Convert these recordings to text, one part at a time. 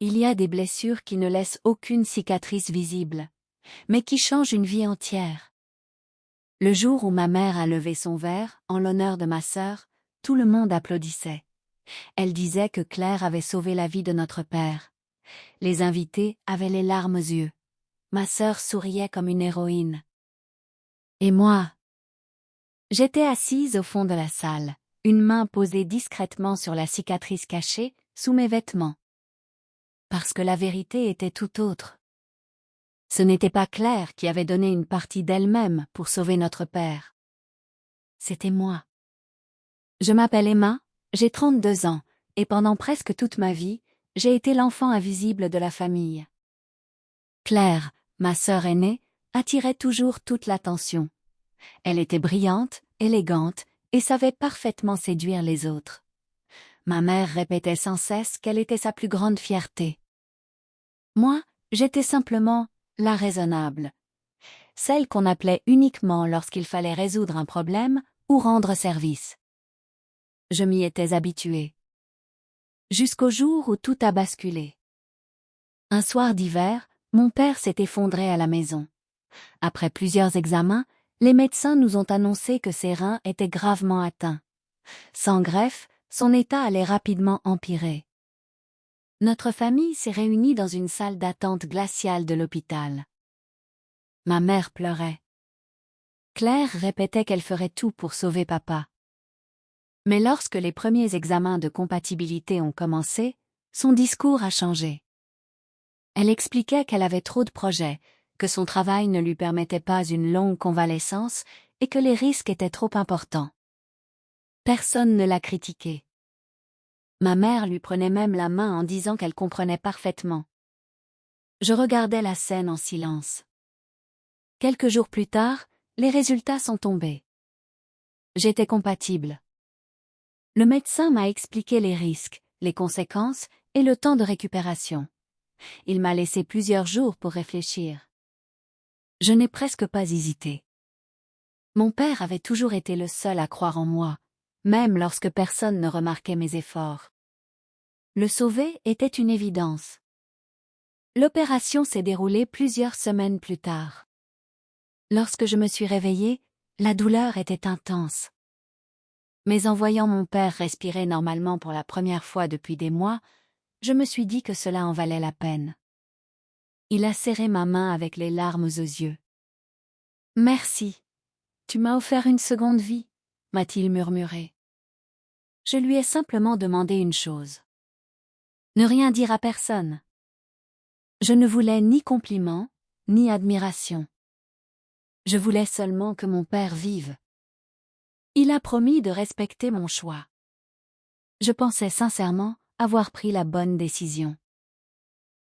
Il y a des blessures qui ne laissent aucune cicatrice visible, mais qui changent une vie entière. Le jour où ma mère a levé son verre, en l'honneur de ma sœur, tout le monde applaudissait. Elle disait que Claire avait sauvé la vie de notre père. Les invités avaient les larmes aux yeux. Ma sœur souriait comme une héroïne. Et moi? J'étais assise au fond de la salle, une main posée discrètement sur la cicatrice cachée, sous mes vêtements. Parce que la vérité était tout autre. Ce n'était pas Claire qui avait donné une partie d'elle-même pour sauver notre père. C'était moi. Je m'appelle Emma, j'ai 32 ans, et pendant presque toute ma vie, j'ai été l'enfant invisible de la famille. Claire, ma sœur aînée, attirait toujours toute l'attention. Elle était brillante, élégante, et savait parfaitement séduire les autres. Ma mère répétait sans cesse qu'elle était sa plus grande fierté. Moi, j'étais simplement la raisonnable. Celle qu'on appelait uniquement lorsqu'il fallait résoudre un problème ou rendre service. Je m'y étais habituée. Jusqu'au jour où tout a basculé. Un soir d'hiver, mon père s'est effondré à la maison. Après plusieurs examens, les médecins nous ont annoncé que ses reins étaient gravement atteints. Sans greffe, son état allait rapidement empirer. Notre famille s'est réunie dans une salle d'attente glaciale de l'hôpital. Ma mère pleurait. Claire répétait qu'elle ferait tout pour sauver papa. Mais lorsque les premiers examens de compatibilité ont commencé, son discours a changé. Elle expliquait qu'elle avait trop de projets, que son travail ne lui permettait pas une longue convalescence et que les risques étaient trop importants. Personne ne l'a critiquée. Ma mère lui prenait même la main en disant qu'elle comprenait parfaitement. Je regardais la scène en silence. Quelques jours plus tard, les résultats sont tombés. J'étais compatible. Le médecin m'a expliqué les risques, les conséquences et le temps de récupération. Il m'a laissé plusieurs jours pour réfléchir. Je n'ai presque pas hésité. Mon père avait toujours été le seul à croire en moi, même lorsque personne ne remarquait mes efforts. Le sauver était une évidence. L'opération s'est déroulée plusieurs semaines plus tard. Lorsque je me suis réveillée, la douleur était intense. Mais en voyant mon père respirer normalement pour la première fois depuis des mois, je me suis dit que cela en valait la peine. Il a serré ma main avec les larmes aux yeux. « Merci. Tu m'as offert une seconde vie, » m'a-t-il murmuré. Je lui ai simplement demandé une chose. Ne rien dire à personne. Je ne voulais ni compliment, ni admiration. Je voulais seulement que mon père vive. Il a promis de respecter mon choix. Je pensais sincèrement avoir pris la bonne décision.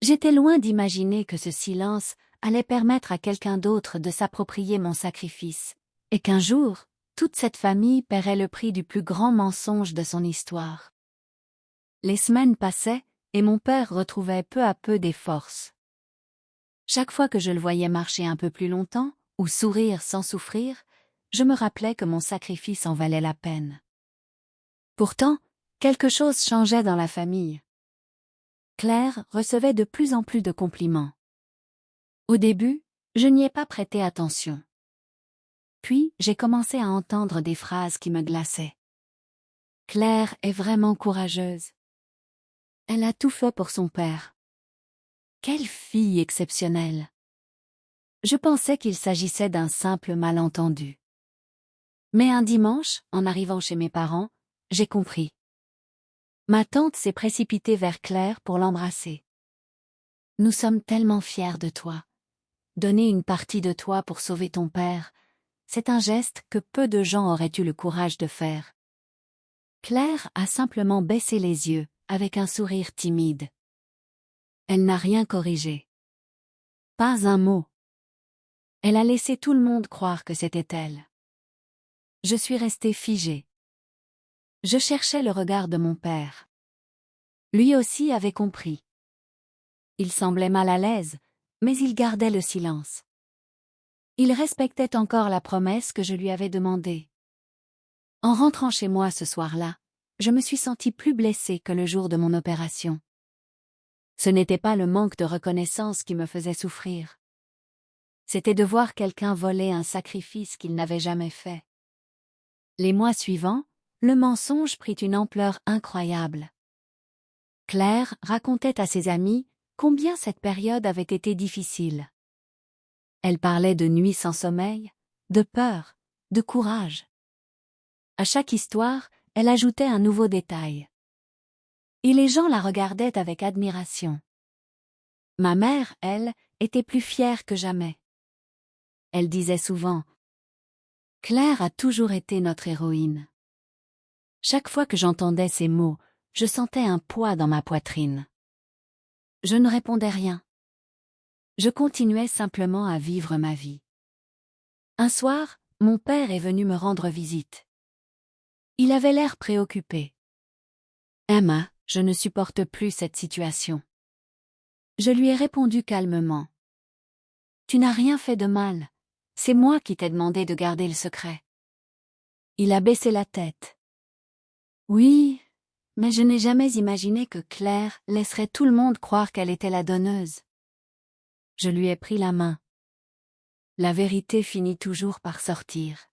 J'étais loin d'imaginer que ce silence allait permettre à quelqu'un d'autre de s'approprier mon sacrifice, et qu'un jour, toute cette famille paierait le prix du plus grand mensonge de son histoire. Les semaines passaient, et mon père retrouvait peu à peu des forces. Chaque fois que je le voyais marcher un peu plus longtemps, ou sourire sans souffrir, je me rappelais que mon sacrifice en valait la peine. Pourtant, quelque chose changeait dans la famille. Claire recevait de plus en plus de compliments. Au début, je n'y ai pas prêté attention. Puis, j'ai commencé à entendre des phrases qui me glaçaient. Claire est vraiment courageuse. Elle a tout fait pour son père. Quelle fille exceptionnelle! Je pensais qu'il s'agissait d'un simple malentendu. Mais un dimanche, en arrivant chez mes parents, j'ai compris. Ma tante s'est précipitée vers Claire pour l'embrasser. « Nous sommes tellement fiers de toi. Donner une partie de toi pour sauver ton père, c'est un geste que peu de gens auraient eu le courage de faire. » Claire a simplement baissé les yeux, avec un sourire timide. Elle n'a rien corrigé. Pas un mot. Elle a laissé tout le monde croire que c'était elle. Je suis restée figée. Je cherchais le regard de mon père. Lui aussi avait compris. Il semblait mal à l'aise, mais il gardait le silence. Il respectait encore la promesse que je lui avais demandée. En rentrant chez moi ce soir-là, je me suis sentie plus blessée que le jour de mon opération. Ce n'était pas le manque de reconnaissance qui me faisait souffrir. C'était de voir quelqu'un voler un sacrifice qu'il n'avait jamais fait. Les mois suivants, le mensonge prit une ampleur incroyable. Claire racontait à ses amis combien cette période avait été difficile. Elle parlait de nuits sans sommeil, de peur, de courage. À chaque histoire, elle ajoutait un nouveau détail. Et les gens la regardaient avec admiration. Ma mère, elle, était plus fière que jamais. Elle disait souvent « Claire a toujours été notre héroïne ». Chaque fois que j'entendais ces mots, je sentais un poids dans ma poitrine. Je ne répondais rien. Je continuais simplement à vivre ma vie. Un soir, mon père est venu me rendre visite. Il avait l'air préoccupé. « Emma, je ne supporte plus cette situation. » Je lui ai répondu calmement. « Tu n'as rien fait de mal. C'est moi qui t'ai demandé de garder le secret. » Il a baissé la tête. « Oui, mais je n'ai jamais imaginé que Claire laisserait tout le monde croire qu'elle était la donneuse. » Je lui ai pris la main. La vérité finit toujours par sortir.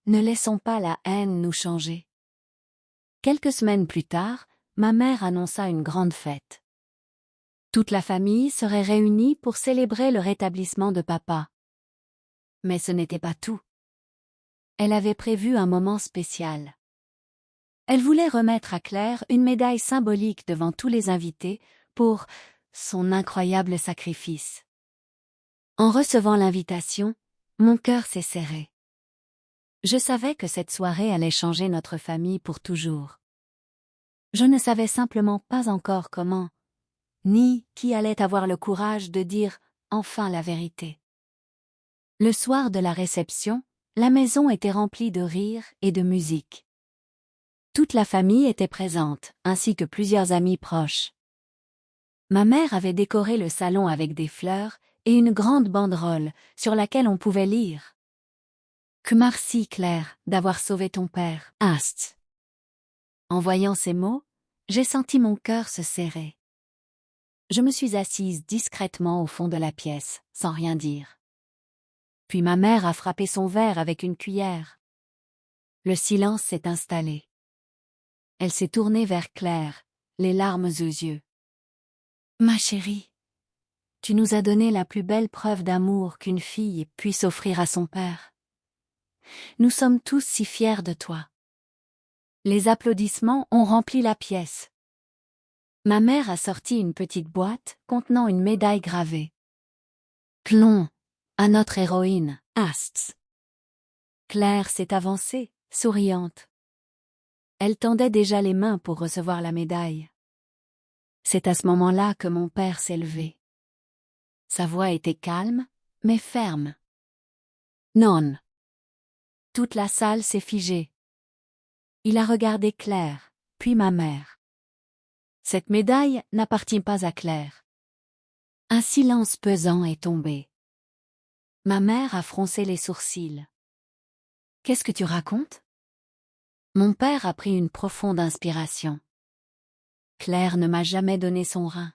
Ne laissons pas la haine nous changer. Quelques semaines plus tard, ma mère annonça une grande fête. Toute la famille serait réunie pour célébrer le rétablissement de papa. Mais ce n'était pas tout. Elle avait prévu un moment spécial. Elle voulait remettre à Claire une médaille symbolique devant tous les invités pour son incroyable sacrifice. En recevant l'invitation, mon cœur s'est serré. Je savais que cette soirée allait changer notre famille pour toujours. Je ne savais simplement pas encore comment, ni qui allait avoir le courage de dire enfin la vérité. Le soir de la réception, la maison était remplie de rires et de musique. Toute la famille était présente, ainsi que plusieurs amis proches. Ma mère avait décoré le salon avec des fleurs et une grande banderole sur laquelle on pouvait lire « Que merci, Claire, d'avoir sauvé ton père, Ast ». En voyant ces mots, j'ai senti mon cœur se serrer. Je me suis assise discrètement au fond de la pièce, sans rien dire. Puis ma mère a frappé son verre avec une cuillère. Le silence s'est installé. Elle s'est tournée vers Claire, les larmes aux yeux. « Ma chérie, tu nous as donné la plus belle preuve d'amour qu'une fille puisse offrir à son père. Nous sommes tous si fiers de toi. » Les applaudissements ont rempli la pièce. Ma mère a sorti une petite boîte contenant une médaille gravée. « Plomb, à notre héroïne, Ast. » Claire s'est avancée, souriante. Elle tendait déjà les mains pour recevoir la médaille. C'est à ce moment-là que mon père s'est levé. Sa voix était calme, mais ferme. « Non. » Toute la salle s'est figée. Il a regardé Claire, puis ma mère. Cette médaille n'appartient pas à Claire. Un silence pesant est tombé. Ma mère a froncé les sourcils. « Qu'est-ce que tu racontes ?» Mon père a pris une profonde inspiration. Claire ne m'a jamais donné son rein.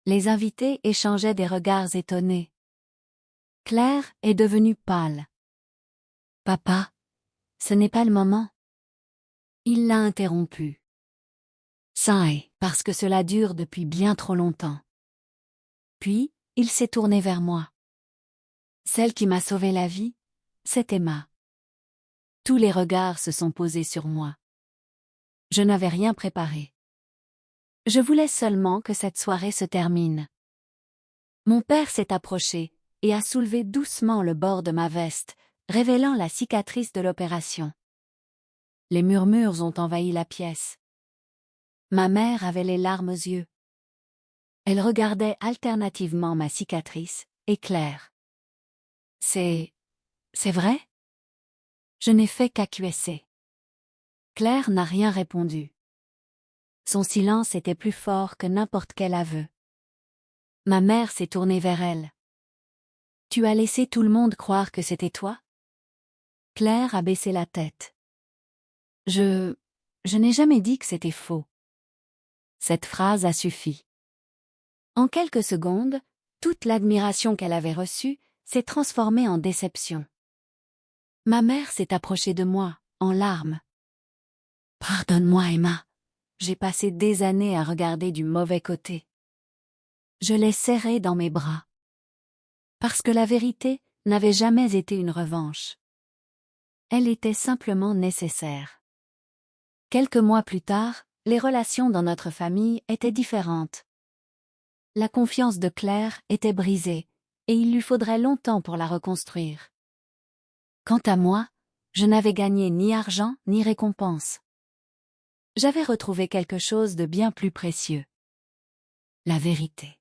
Les invités échangeaient des regards étonnés. Claire est devenue pâle. « Papa, ce n'est pas le moment. » Il l'a interrompu. « Ça est, parce que cela dure depuis bien trop longtemps. » Puis, il s'est tourné vers moi. « Celle qui m'a sauvé la vie, c'est Emma. » Tous les regards se sont posés sur moi. Je n'avais rien préparé. Je voulais seulement que cette soirée se termine. Mon père s'est approché et a soulevé doucement le bord de ma veste, révélant la cicatrice de l'opération. Les murmures ont envahi la pièce. Ma mère avait les larmes aux yeux. Elle regardait alternativement ma cicatrice et Claire. « C'est vrai ?» Je n'ai fait qu'acquiescer. Claire n'a rien répondu. Son silence était plus fort que n'importe quel aveu. Ma mère s'est tournée vers elle. « Tu as laissé tout le monde croire que c'était toi ?» Claire a baissé la tête. Je n'ai jamais dit que c'était faux. Cette phrase a suffi. En quelques secondes, toute l'admiration qu'elle avait reçue s'est transformée en déception. Ma mère s'est approchée de moi, en larmes. « Pardonne-moi, Emma. J'ai passé des années à regarder du mauvais côté. » Je l'ai serrée dans mes bras. Parce que la vérité n'avait jamais été une revanche. Elle était simplement nécessaire. Quelques mois plus tard, les relations dans notre famille étaient différentes. La confiance de Claire était brisée, et il lui faudrait longtemps pour la reconstruire. Quant à moi, je n'avais gagné ni argent ni récompense. J'avais retrouvé quelque chose de bien plus précieux. La vérité.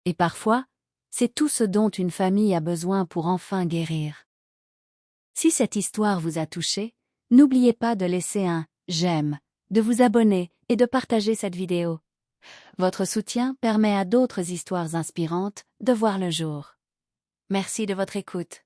Et parfois, c'est tout ce dont une famille a besoin pour enfin guérir. Si cette histoire vous a touché, n'oubliez pas de laisser un « j'aime », de vous abonner et de partager cette vidéo. Votre soutien permet à d'autres histoires inspirantes de voir le jour. Merci de votre écoute.